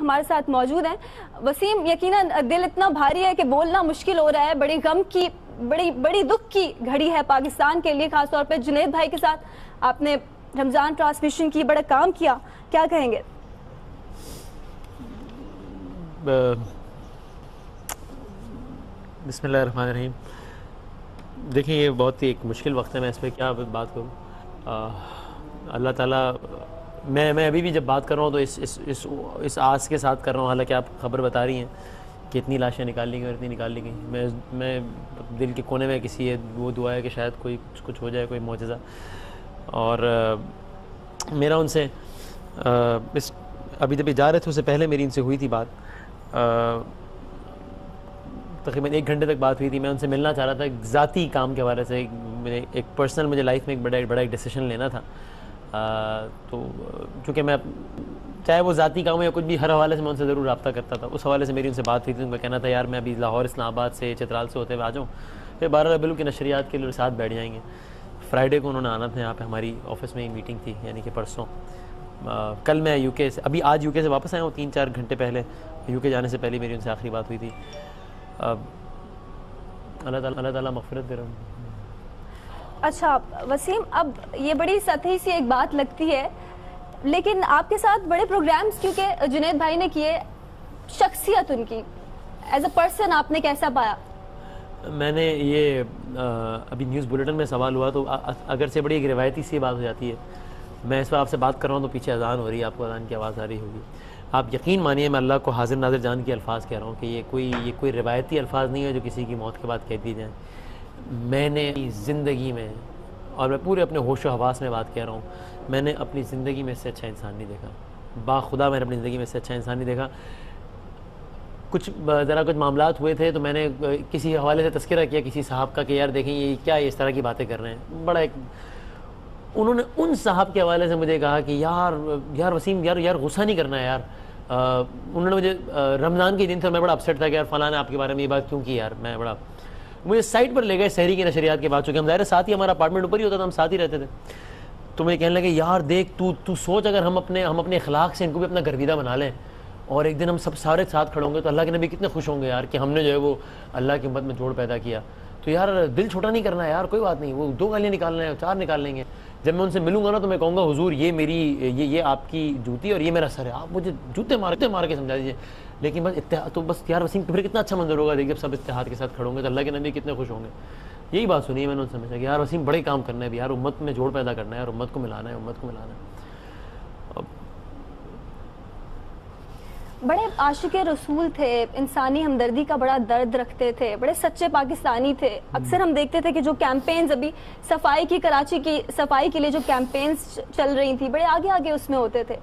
ہمارے ساتھ موجود ہیں۔ وسیم، یقیناً دل اتنا بھاری ہے کہ بولنا مشکل ہو رہا ہے، بڑی غم کی بڑی دکھ کی گھڑی ہے پاکستان کے لیے، خاص طور پہ جنید بھائی کے ساتھ آپ نے رمضان ٹرانسمیشن کی بڑا کام کیا، کیا کہیں گے؟ بسم اللہ الرحمن الرحیم۔ دیکھیں یہ بہت ہی ایک مشکل وقت ہے، میں اس پہ کیا بات کروں۔ اللہ تعالیٰ، میں ابھی بھی جب بات کر رہا ہوں تو اس آس کے ساتھ کر رہا ہوں، حالانکہ آپ خبر بتا رہی ہیں کہ اتنی لاشیں نکال لی گئی اور اتنی نکال لی گئی۔ میں دل کے کونے میں کسی وہ دعا ہے کہ شاید کوئی کچھ ہو جائے، کوئی معجزہ۔ اور میرا ان سے ابھی جب جا رہے تھے اس سے پہلے میری ان سے ہوئی تھی بات، تقریباً 1 گھنٹے تک بات ہوئی تھی۔ میں ان سے ملنا چاہ رہا تھا ایک ذاتی کام کے حوالے سے، ایک پرسنل مجھے لائف میں ایک بڑا ایک ڈیسیشن لینا تھا۔ تو چونکہ میں چاہے وہ ذاتی کام ہو یا کچھ بھی، ہر حوالے سے میں ان سے ضرور رابطہ کرتا تھا۔ اس حوالے سے میری ان سے بات ہوئی تھی، ان کا کہنا تھا یار میں ابھی لاہور اسلام آباد سے چترال سے ہوتے ہوئے آ جاؤں، پھر 12 ربیع الاول کی نشریات کے لیے ساتھ بیٹھ جائیں گے۔ فرائیڈے کو انہوں نے آنا تھا یہاں پہ، ہماری آفس میں ایک میٹنگ تھی، یعنی کہ پرسوں۔ کل میں یو کے سے آج یو کے سے واپس آیا ہوں 3-4 گھنٹے پہلے۔ یو کے جانے سے پہلے میری ان سے آخری بات ہوئی تھی۔ اللہ تعالیٰ مغفرت دے رہا ہوں۔ اچھا وسیم، اب یہ بڑی سطحی سی ایک بات لگتی ہے، لیکن آپ کے ساتھ بڑے پروگرامز کیونکہ جنید بھائی نے کیے، شخصیت ان کی ایز اے پرسن آپ نے کیسا پایا؟ میں نے یہ ابھی نیوز بلیٹن میں سوال ہوا تو اگر سے بڑی ایک روایتی سی بات ہو جاتی ہے۔ میں اس وقت آپ سے بات کر رہا ہوں تو پیچھے اذان ہو رہی ہے، آپ کو اذان کی آواز آ رہی ہوگی۔ آپ یقین مانیے میں اللہ کو حاضر ناظر جان کے الفاظ کہہ رہا ہوں کہ یہ کوئی روایتی الفاظ نہیں ہے جو کسی کی موت کے بعد کہہ دی جائیں۔ میں نے زندگی میں، اور میں پورے اپنے ہوش و حواس میں بات کہہ رہا ہوں، میں نے اپنی زندگی میں اس سے اچھا انسان نہیں دیکھا۔ باخدا میں نے اپنی زندگی میں اس سے اچھا انسان نہیں دیکھا۔ کچھ معاملات ہوئے تھے تو میں نے کسی حوالے سے تذکرہ کیا کسی صاحب کا کہ یار دیکھیں یہ کیا اس طرح کی باتیں کر رہے ہیں۔ انہوں نے ان صاحب کے حوالے سے مجھے کہا کہ یار وسیم یار غصہ نہیں کرنا ہے یار۔ انہوں نے مجھے رمضان کے دن تھا، میں بڑا اپسیٹ تھا کہ یار فلاں نے آپ کے بارے میں یہ بات کیوں کی یار۔ مجھے سائٹ پر لے گئے سحری کی نشریات کے بعد، چونکہ ہم ظاہر ساتھ ہی، ہمارا اپارٹمنٹ اوپر ہی ہوتا تھا، ہم ساتھ ہی رہتے تھے۔ تو مجھے کہنے لگے یار دیکھ تو سوچ، اگر ہم اپنے اخلاق سے ان کو بھی اپنا گرویدہ بنا لیں اور ایک دن ہم سب سارے ساتھ کھڑے ہوں گے تو اللہ کے نبی کتنے خوش ہوں گے یار کہ ہم نے جو ہے وہ اللہ کی امت میں جوڑ پیدا کیا۔ تو یار دل چھوٹا نہیں کرنا ہے یار، کوئی بات نہیں، وہ 2 گالیاں نکالنا ہے، 4 نکال لیں گے۔ جب میں ان سے ملوں گا نا تو میں کہوں گا حضور یہ آپ کی جوتی اور یہ میرا سر ہے، آپ مجھے جوتے مار کے سمجھا دیجیے، لیکن بس اتحاد تو بس یار وسیم پھر کتنا اچھا منظر ہوگا دیکھ جب سب اتحاد کے ساتھ کھڑے ہوں گے تو اللہ کے نبی کتنے خوش ہوں گے۔ یہی بات سنی ہے میں نے ان سے سمجھا کہ یار وسیم بڑے کام کرنا ہے یار، امت میں جوڑ پیدا کرنا ہے اور امت کو ملانا ہے۔ بڑے عاشق رسول تھے، انسانی ہمدردی کا بڑا درد رکھتے تھے، بڑے سچے پاکستانی تھے۔ اکثر ہم دیکھتے تھے کہ جو کیمپینز ابھی صفائی کی، کراچی کی صفائی کے لیے جو کیمپینز چل رہی تھیں، بڑے آگے اس میں ہوتے تھے۔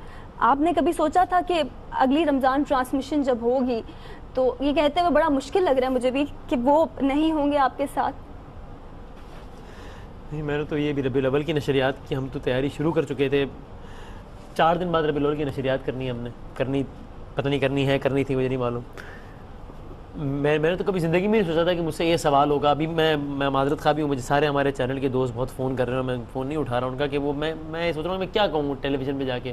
آپ نے کبھی سوچا تھا کہ اگلی رمضان ٹرانسمیشن جب ہوگی تو یہ کہتے ہوئے بڑا مشکل لگ رہا ہے مجھے بھی کہ وہ نہیں ہوں گے آپ کے ساتھ؟ نہیں، میں نے تو یہ بھی ربیع الاول کی نشریات کی ہم تو تیاری شروع کر چکے تھے۔ 4 دن بعد ربیع الاول کی نشریات کرنی ہے ہم نے، پتہ نہیں کرنی تھی مجھے نہیں معلوم۔ میں نے تو کبھی زندگی میں نہیں سوچا تھا کہ مجھ سے یہ سوال ہوگا۔ ابھی میں معذرت خواہ بھی ہوں، مجھے سارے ہمارے چینل کے دوست بہت فون کر رہے ہیں، میں فون نہیں اٹھا رہا ان کا کہ وہ میں یہ سوچ رہا ہوں میں کیا کہوں ٹیلی ویژن پہ جا کے،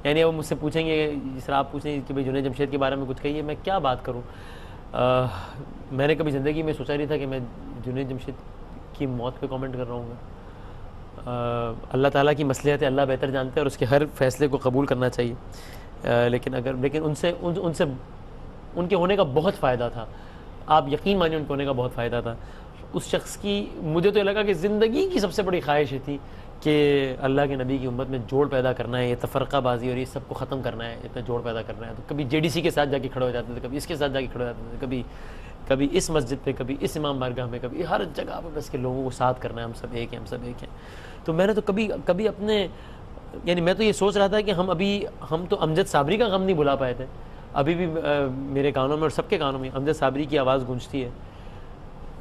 یعنی وہ مجھ سے پوچھیں گے جس طرح آپ پوچھیں گے کہ بھائی جنید جمشید کے بارے میں کچھ کہیے، میں کیا بات کروں۔ میں نے کبھی زندگی میں سوچا نہیں تھا کہ میں جنید جمشید کی موت پہ کامنٹ کر رہا ہوں۔ اللہ تعالیٰ کی مصلحت ہے، اللہ بہتر جانتے ہیں اور اس کے ہر فیصلے کو قبول کرنا چاہیے، لیکن ان کے ہونے کا بہت فائدہ تھا۔ آپ یقین مانیے ان کے ہونے کا بہت فائدہ تھا۔ اس شخص کی مجھے تو یہ لگا کہ زندگی کی سب سے بڑی خواہش تھی کہ اللہ کے نبی کی امت میں جوڑ پیدا کرنا ہے، یہ تفرقہ بازی اور یہ سب کو ختم کرنا ہے، اتنا جوڑ پیدا کرنا ہے۔ تو کبھی JDC کے ساتھ جا کے کھڑے ہو جاتے تھے، کبھی اس کے ساتھ جا کے کھڑے ہو جاتے تھے، کبھی اس مسجد پہ، کبھی اس امام بارگاہ میں، کبھی ہر جگہ پہ بس کے لوگوں کو ساتھ کرنا ہے، ہم سب ایک ہیں۔ تو میں نے تو کبھی اپنے، یعنی میں تو یہ سوچ رہا تھا کہ ہم تو امجد صابری کا غم نہیں بھلا پائے تھے۔ ابھی بھی میرے کانوں میں اور سب کے کانوں میں امجد صابری کی آواز گونجتی ہے۔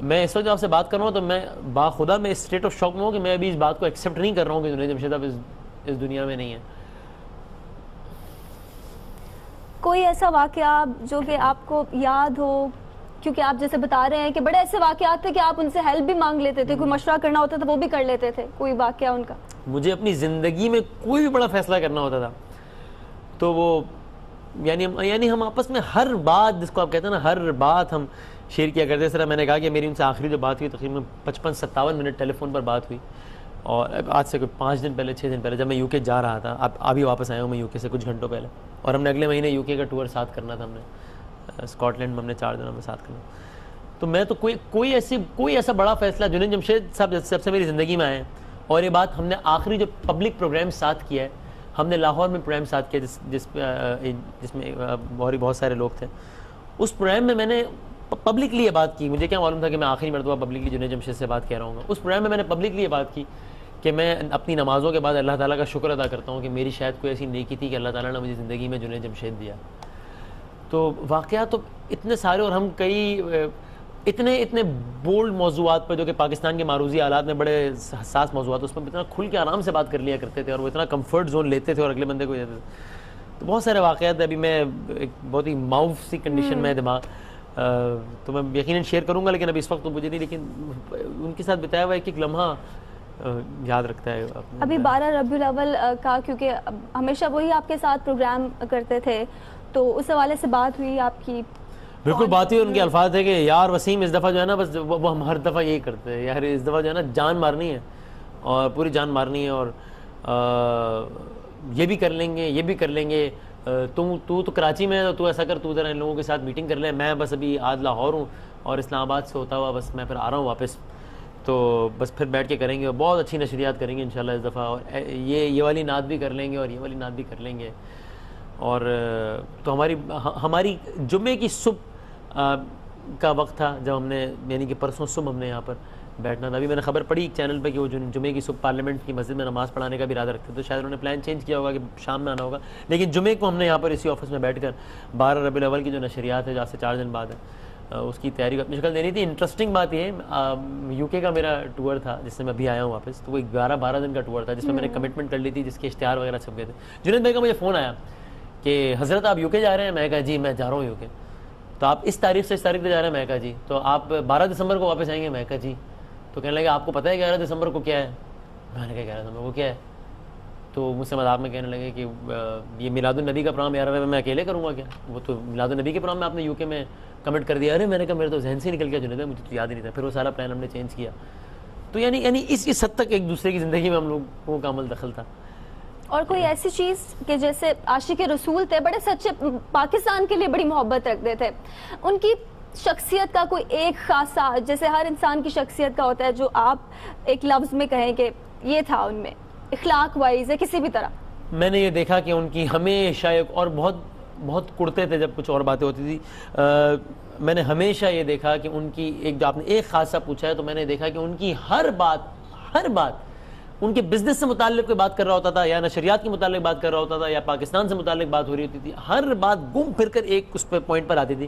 میں اس وقت آپ سے بات کر رہا ہوں تو میں باخدا میں اسٹیٹ آف شاک میں ہوں کہ میں ابھی اس بات کو ایکسیپٹ نہیں کر رہا ہوں کہ جنید جمشید اب اس دنیا میں نہیں ہے۔ کوئی ایسا واقعہ جو کہ آپ کو یاد ہو، کیونکہ آپ جیسے بتا رہے ہیں کہ بڑے ایسے واقعات تھے کہ آپ ان سے ہیلپ بھی مانگ لیتے تھے، کوئی مشورہ کرنا ہوتا تھا وہ بھی کر لیتے تھے، کوئی واقعہ ان کا؟ مجھے اپنی زندگی میں کوئی بھی بڑا فیصلہ کرنا ہوتا تھا تو وہ یعنی ہم آپس میں ہر بات جس کو آپ کہتے ہیں نا ہر بات ہم شیئر کیا کرتے. اس طرح میں نے کہا کہ میری ان سے آخری جو بات ہوئی تقریباً 55-57 منٹ ٹیلی فون پر بات ہوئی, اور آج سے کوئی 5 دن پہلے 6 دن پہلے جب میں یو کے جا رہا تھا, ابھی واپس آیا ہوں میں یو کے سے کچھ گھنٹوں پہلے, اور ہم نے اگلے مہینے یو کے کا ٹور ساتھ کرنا تھا, ہم نے اسکاٹ لینڈ میں ہم نے 4 دنوں میں ساتھ کرنا. تو میں تو کوئی ایسا بڑا فیصلہ جنید جمشید صاحب جب سے میری زندگی میں آئے, اور یہ بات ہم نے آخری جو پبلک پروگرام ساتھ کیا ہے, ہم نے لاہور میں پروگرام ساتھ کیا جس میں بہت سارے لوگ تھے. اس پروگرام میں نے پبلکلی یہ بات کی, مجھے کیا معلوم تھا کہ میں آخری مرتبہ پبلکلی جنید جمشید سے بات کہہ رہا ہوں گا. اس پروگرام میں نے پبلکلی یہ بات کی کہ میں اپنی نمازوں کے بعد اللہ تعالیٰ کا شکر ادا کرتا ہوں کہ میری شاید کوئی ایسی نیکی تھی کہ اللہ تعالیٰ نے مجھے زندگی میں جنید جمشید دیا. تو واقعات تو اتنے سارے, اور ہم اتنے بولڈ موضوعات پر جو کہ پاکستان کے معروضی حالات میں بڑے حساس موضوعات, اس پر اتنا کھل کے آرام سے بات کر لیا کرتے تھے, اور وہ اتنا کمفرٹ زون لیتے تھے اور اگلے بندے کو دیتے تھے. تو بہت سارے واقعات ابھی میں ایک بہت ہی معاف سی کنڈیشن میں دماغ, تو میں یقیناً شیئر کروں گا, لیکن ابھی اس وقت تو مجھے نہیں, لیکن ان کے ساتھ بتایا ہوا ایک لمحہ یاد رکھتا ہے. ابھی 12 ربیع الاول کا, کیونکہ ہمیشہ وہی آپ کے ساتھ پروگرام کرتے تھے, تو اس حوالے سے بات ہوئی آپ کی؟ بالکل بات ہوئی. ان کے الفاظ تھے کہ یار وسیم اس دفعہ جو ہے نا, بس وہ ہم ہر دفعہ یہی کرتے ہیں یار, اس دفعہ جو ہے نا جان مارنی ہے, اور پوری جان مارنی ہے, اور یہ بھی کر لیں گے, یہ بھی کر لیں گے. تو کراچی میں ہے, تو ایسا کر, تو ذرا ان لوگوں کے ساتھ میٹنگ کر لے, میں بس ابھی آج لاہور ہوں, اور اسلام آباد سے ہوتا ہوا بس میں پھر آ رہا ہوں واپس, تو بس پھر بیٹھ کے کریں گے, اور بہت اچھی نشریات کریں گے انشاءاللہ اس دفعہ, اور یہ والی نعت بھی کر لیں گے, اور یہ والی نعت بھی کر لیں گے. اور تو ہماری جمعے کی صبح کا وقت تھا جب ہم نے, یعنی کہ پرسوں صبح ہم نے یہاں پر بیٹھنا تھا. ابھی میں نے خبر پڑھی ایک چینل پہ کہ وہ جمعے کی صبح پارلیمنٹ کی مسجد میں نماز پڑھانے کا بھی ارادہ رکھتے, تو شاید انہوں نے پلان چینج کیا ہوگا کہ شام میں آنا ہوگا, لیکن جمعے کو ہم نے یہاں پر اسی آفس میں بیٹھ کر 12 ربیع الاول کی جو نشریات ہے جو آج سے 4 دن بعد ہے, اس کی تیاری کو اپنی شکل دینی تھی. انٹرسٹنگ بات یہ ہے, یو کے کا میرا ٹور تھا جس سے میں ابھی آیا ہوں واپس, تو وہ 11-12 دن کا ٹور تھا جس میں نے کمٹمنٹ کر لی تھی, جس کے اشتہار وغیرہ چھپ گئے تھے. جنید بھائی کا مجھے فون آیا کہ حضرت آپ یو کے جا رہے ہیں؟ میں کہا جی میں جا رہا ہوں یو کے. تو آپ اس تاریخ سے اس تاریخ پہ جا رہے ہیں؟ میں کہا جی. تو آپ 12 دسمبر کو واپس آئیں گے؟ میں کہا جی. تو کہنے لگے آپ کو پتہ ہے 11 دسمبر کو کیا ہے؟ میں نے کہا 11 دسمبر کو کیا ہے؟ تو مجھ سے مذاق میں کہنے لگے کہ یہ میلاد النبی کا پروگرام 11 ربیع میں اکیلے کروں گا کیا؟ وہ تو میلاد النبی کے پروگرام میں آپ نے یو کے میں کمنٹ کر دیا. ارے میں نے کہا میرے تو ذہن سے نکل گیا جنید, مجھے تو یاد ہی نہیں تھا. پھر وہ سارا پلان ہم نے چینج کیا. تو یعنی اس حد تک ایک دوسرے کی زندگی میں ہم لوگوں کا عمل دخل تھا. اور کوئی ایسی چیز کہ جیسے عاشق رسول تھے, بڑے سچے, پاکستان کے لیے بڑی محبت رکھتے تھے, ان کی شخصیت کا کوئی ایک خاصا, جیسے ہر انسان کی شخصیت کا ہوتا ہے, جو آپ ایک لفظ میں کہیں کہ یہ تھا ان میں اخلاق وائز یا کسی بھی طرح؟ میں نے یہ دیکھا کہ ان کی ہمیشہ ایک, اور بہت کڑتے تھے جب کچھ اور باتیں ہوتی تھی, میں نے ہمیشہ یہ دیکھا کہ ان کی ایک, جو آپ نے ایک خاصا پوچھا ہے, تو میں نے دیکھا کہ ان کی ہر بات ان کے بزنس سے متعلق کوئی بات کر رہا ہوتا تھا, یا نشریات کے متعلق بات کر رہا ہوتا تھا, یا پاکستان سے متعلق بات ہو رہی ہوتی تھی, ہر بات گم پھر کر ایک اس پوائنٹ پر آتی تھی.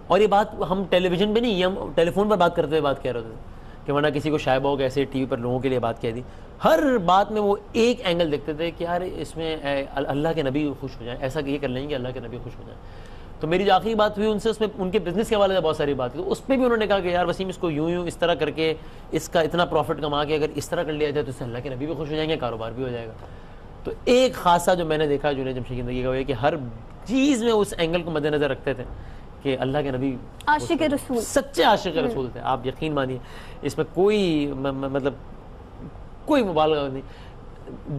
اور یہ بات ہم ٹیلی ویژن پہ نہیں, یہ ہم ٹیلی فون پر بات کرتے ہوئے بات کہہ رہے تھے, کہ ورنہ کسی کو شائبہ ہو ایسے ٹی وی پر لوگوں کے لیے بات کہہ دی. ہر بات میں وہ ایک اینگل دیکھتے تھے کہ یار اس میں اللہ کے نبی خوش ہو جائیں, ایسا یہ کر لیں گے اللہ کے نبی خوش ہو جائیں. تو میری جو آخری بات ہوئی ان سے, اس میں ان کے بزنس کے حوالے سے بہت ساری بات ہوئی, تو اس پہ بھی انہوں نے کہا کہ یار وسیم اس کو یوں اس طرح کر کے اس کا اتنا پروفٹ کما کے اگر اس طرح کر لیا جائے تو اس سے اللہ کے نبی بھی خوش ہو جائیں گے, کاروبار بھی ہو جائے گا. تو ایک خاصا جو میں نے دیکھا جنید جمشید کی زندگی کا, وہ یہ کہ ہر چیز میں اس اینگل کو مد نظر رکھتے تھے کہ اللہ کے نبی عاشق رسول, سچے عاشق رسول تھے. آپ یقین مانیے اس میں کوئی مطلب کوئی مبالغہ نہیں,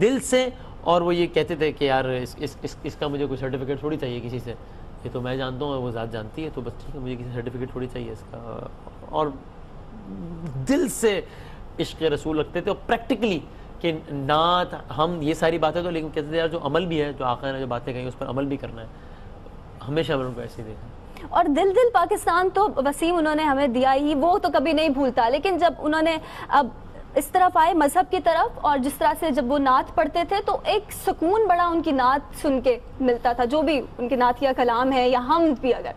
دل سے. اور وہ یہ کہتے تھے کہ یار اس کا مجھے کوئی سرٹیفکیٹ تھوڑی چاہیے کسی سے, یہ تو میں جانتا ہوں, وہ ذات جانتی ہے, تو بس ٹھیک ہے, مجھے کسی سرٹیفکیٹ تھوڑی چاہیے اس کا. اور دل سے عشق رسول رکھتے تھے, اور پریکٹیکلی کہ نعت ہم یہ ساری باتیں تو, لیکن کہتے تھے یار جو عمل بھی ہے, جو آقا نے جو باتیں کہیں اس پر عمل بھی کرنا ہے. ہمیشہ میں ان کو ایسے ہی دیکھا. اور دل پاکستان تو وسیم انہوں نے ہمیں دیا ہی, وہ تو کبھی نہیں بھولتا. لیکن جب انہوں نے اب اس طرف آئے مذہب کی طرف, اور جس طرح سے جب وہ نعت پڑھتے تھے تو ایک سکون بڑا ان کی نعت سن کے ملتا تھا, جو بھی ان کے نعتیہ کلام ہے یا حمد بھی. اگر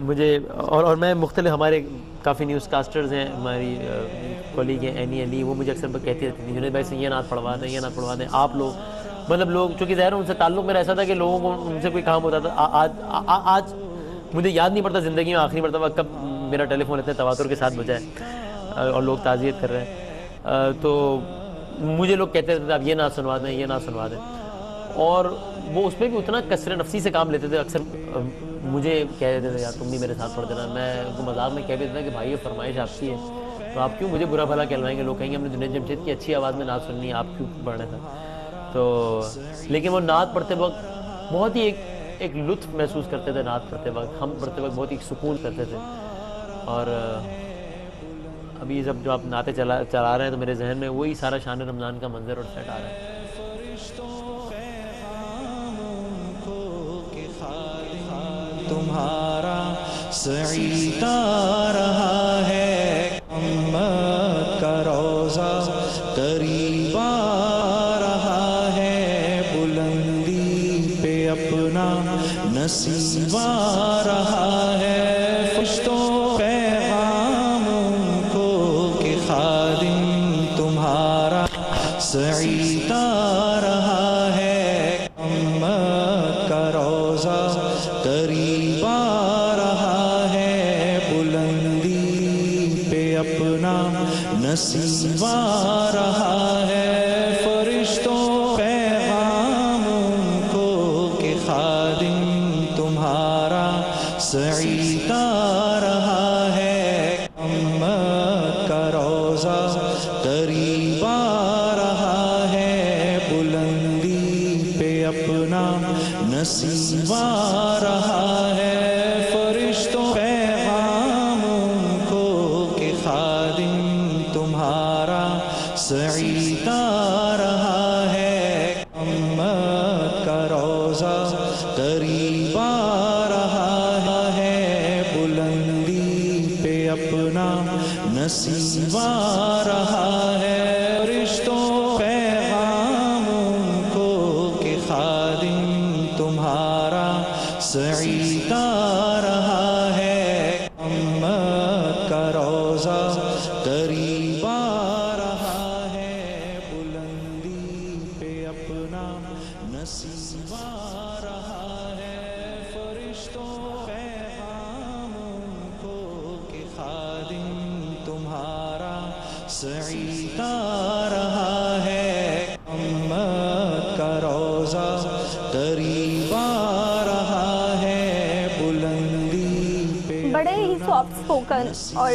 مجھے اور میں مختلف, ہمارے کافی نیوز کاسٹرز ہیں, ہماری کولیگ ہیں اینی علی, وہ مجھے اکثر کہتی رہتی تھی جنید بھائی سے یہ نعت پڑھوا دیں, یہ نعت پڑھوا دیں. آپ لوگ مطلب لوگ چونکہ ظاہر ان سے تعلق میرا ایسا تھا کہ لوگوں کو ان سے کوئی کام ہوتا تھا. آج مجھے یاد نہیں پڑتا زندگی میں آخری مرتبہ کب میرا ٹیلی فون اتنے تواتر کے ساتھ بجا ہے اور لوگ تعزیت کر رہے ہیں. تو مجھے لوگ کہتے رہتے تھے آپ یہ نعت سنوا دیں, یہ نعت سنوا دیں. اور وہ اس میں بھی اتنا کثرت نفسی سے کام لیتے تھے. اکثر مجھے کہہ دیتے تھے یار تم بھی میرے ساتھ پڑھ دینا. میں ان کو مذاق میں کہہ دیتا تھا کہ بھائی یہ فرمائش آپ کی ہے تو آپ کیوں مجھے برا بھلا کہلوائیں گے, لوگ کہیں گے ہم نے جنید جمشید کی اچھی آواز میں نعت سننی ہے, آپ کیوں پڑھنے تھا. تو لیکن وہ نعت پڑھتے وقت بہت ہی ایک لطف محسوس کرتے تھے. نعت پڑھتے وقت ہم پڑھتے وقت بہت ہی سکون کرتے تھے. اور ابھی جب جو آپ نعتیں چلا رہے ہیں تو میرے ذہن میں وہی سارا شان رمضان کا منظر اور سیٹ آ رہا ہے. تمہارا سعید آ رہا ہے, امت کا روزہ قریب آ رہا ہے, بلندی پہ اپنا نصیب آ رہا ہے. فرشتوں پیغام کو کہ خادم تمہارا سعید آ رہا ہے, امت کا روزہ قریب آ رہا ہے, بلندی پہ اپنا نصیب آ رہا ہے. فرشتوں پیغام کو کہ خادم تمہارا سعید آ رہا ہے, امت کا روزہ قریب آ رہا ہے, بلندی پہ اپنا نصیب آ رہا ہے. فرشتوں پیغام کو کہ خادم تمہارا سعید آ رہا ہے, امت کا روزہ قریب آ رہا ہے, بلندی پہ اپنا نصیب آ رہا ہے. فرشتوں پیغام کو کہ خادم تمہارا سعید آ رہا ہے, امت کا روزہ قریب آ رہا ہے, بلندی پہ اپنا نصیب آ رہا ہے. فرشتوں پیغام کو کہ خادم تمہارا سعید آ رہا ہے, امت کا روزہ قریب آ رہا ہے, بلندی پہ بڑے ہی سافٹ اسپوکن. اور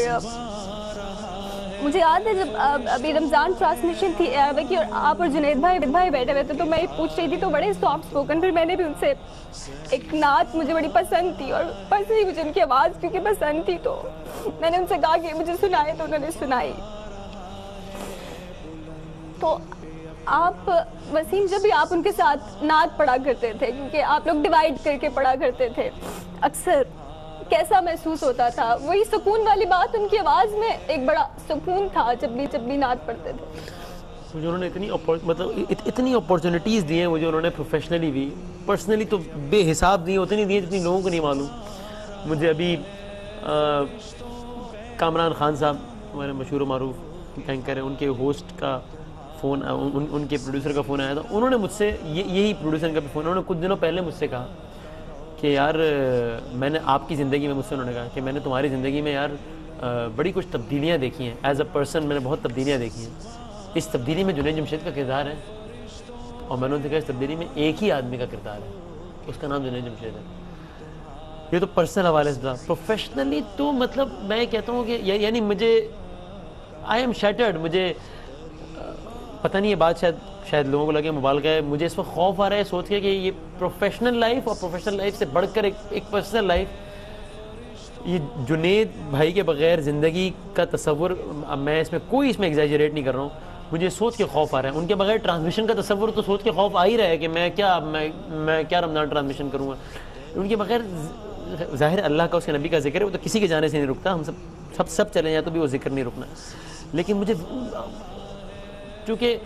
مجھے یاد ہے جب ابھی رمضان ٹرانسمیشن تھی عربک کی اور آپ اور جنید بھائی بیٹھے ہوئے تھے تو میں پوچھ رہی تھی تو بڑے سافٹ اسپوکن. پھر میں نے بھی ان سے ایک نعت مجھے بڑی پسند تھی اور پسند مجھے ان کی آواز کیونکہ پسند تھی تو میں نے ان سے کہا کہ مجھے سنائے تو انہوں نے سنائی. تو آپ وسیم جب بھی آپ ان کے ساتھ نعت پڑھا کرتے تھے کیونکہ آپ لوگ ڈیوائڈ کر کے پڑھا کرتے تھے, اکثر کیسا محسوس ہوتا تھا؟ وہی سکون والی بات ان کی آواز میں ایک بڑا سکون تھا جب بھی نعت پڑھتے تھے. مجھے انہوں نے اتنی اپورچونیٹیز دی ہیں مجھے, انہوں نے پروفیشنلی بھی پرسنلی تو بے حساب دی, اتنی دی جتنی لوگوں کو نہیں معلوم. مجھے ابھی کامران خان صاحب ہمارے مشہور و معروف اینکر ہیں, ان کے ہوسٹ کا فون, ان کے پروڈیوسر کا فون آیا تھا. انہوں نے مجھ سے یہی پروڈیوسر کا بھی فون, انہوں نے کچھ دنوں پہلے مجھ سے کہا کہ یار میں نے آپ کی زندگی میں, مجھ سے انہوں نے کہا کہ میں نے تمہاری زندگی میں یار بڑی کچھ تبدیلیاں دیکھی ہیں. ایز اے پرسن میں نے بہت تبدیلیاں دیکھی ہیں. اس تبدیلی میں جنید جمشید کا کردار ہے, اور میں نے ان سے کہا اس تبدیلی میں ایک ہی آدمی کا کردار ہے, اس کا نام جنید جمشید ہے. یہ تو پرسنل حوالے سے تھا. پروفیشنلی تو مطلب میں کہتا ہوں کہ یعنی مجھے آئی ایم شیٹرڈ. مجھے پتہ نہیں یہ بات شاید لوگوں کو لگے مبالغہ ہے, مجھے اس وقت خوف آ رہا ہے سوچ کے کہ یہ پروفیشنل لائف اور پروفیشنل لائف سے بڑھ کر ایک پرسنل لائف, یہ جنید بھائی کے بغیر زندگی کا تصور, میں اس میں ایگزیجریٹ نہیں کر رہا ہوں, مجھے سوچ کے خوف آ رہا ہے. ان کے بغیر ٹرانسمیشن کا تصور تو سوچ کے خوف آ ہی رہا ہے کہ میں کیا رمضان ٹرانسمیشن کروں گا. ان کے بغیر ظاہر اللہ کا اس کے نبی کا ذکر ہے, وہ تو کسی کے جانے سے نہیں رکتا, ہم سب چلیں جائیں تو بھی وہ ذکر نہیں رکنا. لیکن مجھے چونکہ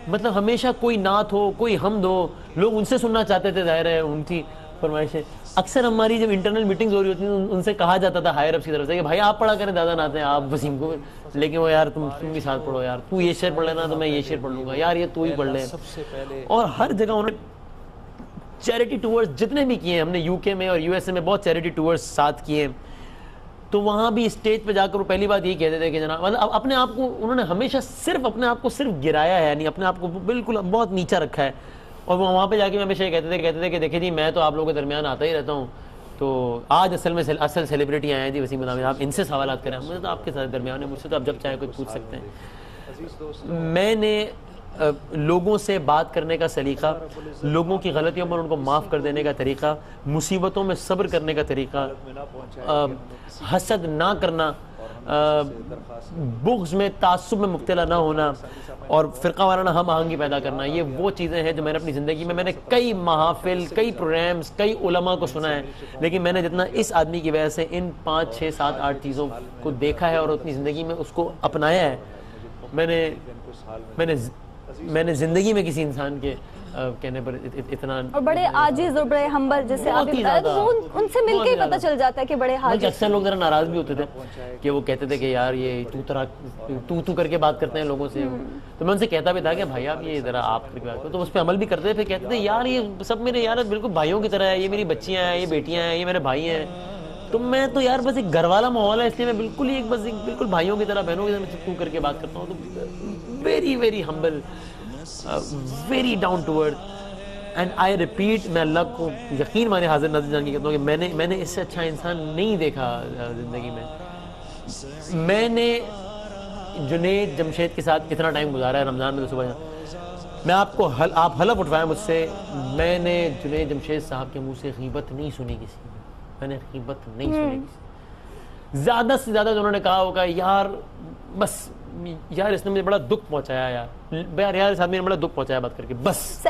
مطلب ہمیشہ کوئی نعت ہو, کوئی حمد ہو, لوگ ان سے سننا چاہتے تھے, ظاہر ہے ان کی فرمائشیں. اکثر ہماری جب انٹرنل میٹنگز ہو رہی ہوتی ہیں ان سے کہا جاتا تھا ہائر اپس کی طرف سے کہ بھائی آپ پڑھا کریں زیادہ نعتیں آپ وسیم کو, لیکن وہ یار تم بھی ساتھ پڑھو, یار تو یہ شعر پڑھ لینا تو میں یہ شعر پڑھ لوں گا, یار یہ تو ہی پڑھ لے. اور ہر جگہ انہوں نے چیریٹی ٹورز جتنے بھی کیے ہیں, ہم نے یو کے میں اور یو ایس اے میں بہت چیریٹی ٹورز ساتھ کیے ہیں, تو وہاں بھی اسٹیج پہ جا کر وہ پہلی بات یہی کہتے تھے کہ جناب مطلب اپنے آپ کو انہوں نے ہمیشہ صرف اپنے آپ کو گرایا ہے, یعنی اپنے آپ کو بالکل بہت نیچا رکھا ہے. اور وہ وہاں پہ جا کے میں ہمیشہ کہتے تھے کہ دیکھیں جی میں تو آپ لوگوں کے درمیان آتا ہی رہتا ہوں, تو آج اصل سیلیبریٹی آئے ہیں جی وسیم العامر, آپ ان سے سوالات کریں, مجھے تو آپ کے ساتھ درمیان ہے, مجھ سے تو آپ جب چاہیں کوئی پوچھ سکتے ہیں. میں نے لوگوں سے بات کرنے کا سلیقہ, لوگوں کی غلطیوں پر ان کو معاف کر دینے کا طریقہ, مصیبتوں میں صبر کرنے کا طریقہ, حسد نہ کرنا, بغض میں تعصب میں مبتلا نہ ہونا, اور فرقہ وارانہ ہم آہنگی پیدا کرنا, یہ وہ چیزیں ہیں جو میں نے اپنی زندگی میں نے کئی محافل, کئی پروگرامز, کئی علماء کو سنا ہے, لیکن میں نے جتنا اس آدمی کی وجہ سے ان 5 6 7 8 چیزوں کو دیکھا ہے اور اپنی زندگی میں اس کو اپنایا ہے, میں نے زندگی میں کسی انسان کے کہنے پر اتنا, اور بڑے عاجز اور بڑے ہمبل, جیسے آپ بتایا, تو ان سے مل کے ہی پتہ چل جاتا ہے کہ بڑے عاجز. اکثر لوگ ذرا ناراض بھی ہوتے تھے کہ وہ کہتے تھے کہ یار یہ تو کر کے بات کرتے ہیں لوگوں سے, تو میں ان سے کہتا بھی تھا کہ بھائی آپ یہ ذرا آپ کر کے بات کرو, تو اس پہ عمل بھی کرتے تھے. پھر کہتے تھے یار یہ سب میرے یار بالکل بھائیوں کی طرح ہے, یہ میری بچیاں ہیں, یہ بیٹیاں ہیں, یہ میرے بھائی ہیں, تو میں تو یار بس ایک گھر والا ماحول ہے, اس لیے میں بالکل ہی بالکل بھائیوں کی طرح, بہنوں کی طرح تو کر کے بات کرتا ہوں. تو very very humble, very down to earth, and I repeat, میں اللہ کو یقین مانے حاضر نظر جان کے کہتا ہوں کہ میں نے اس سے اچھا انسان نہیں دیکھا زندگی میں. میں نے جنید جمشید کے ساتھ اتنا ٹائم گزارا ہے رمضان میں, تو صبح میں آپ کو آپ حلف اٹھوائیں مجھ سے, میں نے جنید جمشید صاحب کے منہ سے غیبت نہیں سنی کسی میں نے غیبت نہیں سنی کسی. زیادہ سے زیادہ انہوں نے کہا ہوگا یار بس یار اس نے مجھے بڑا دکھ پہنچایا, یار اس آدمی نے بڑا دکھ پہنچایا بات کر کے, بس.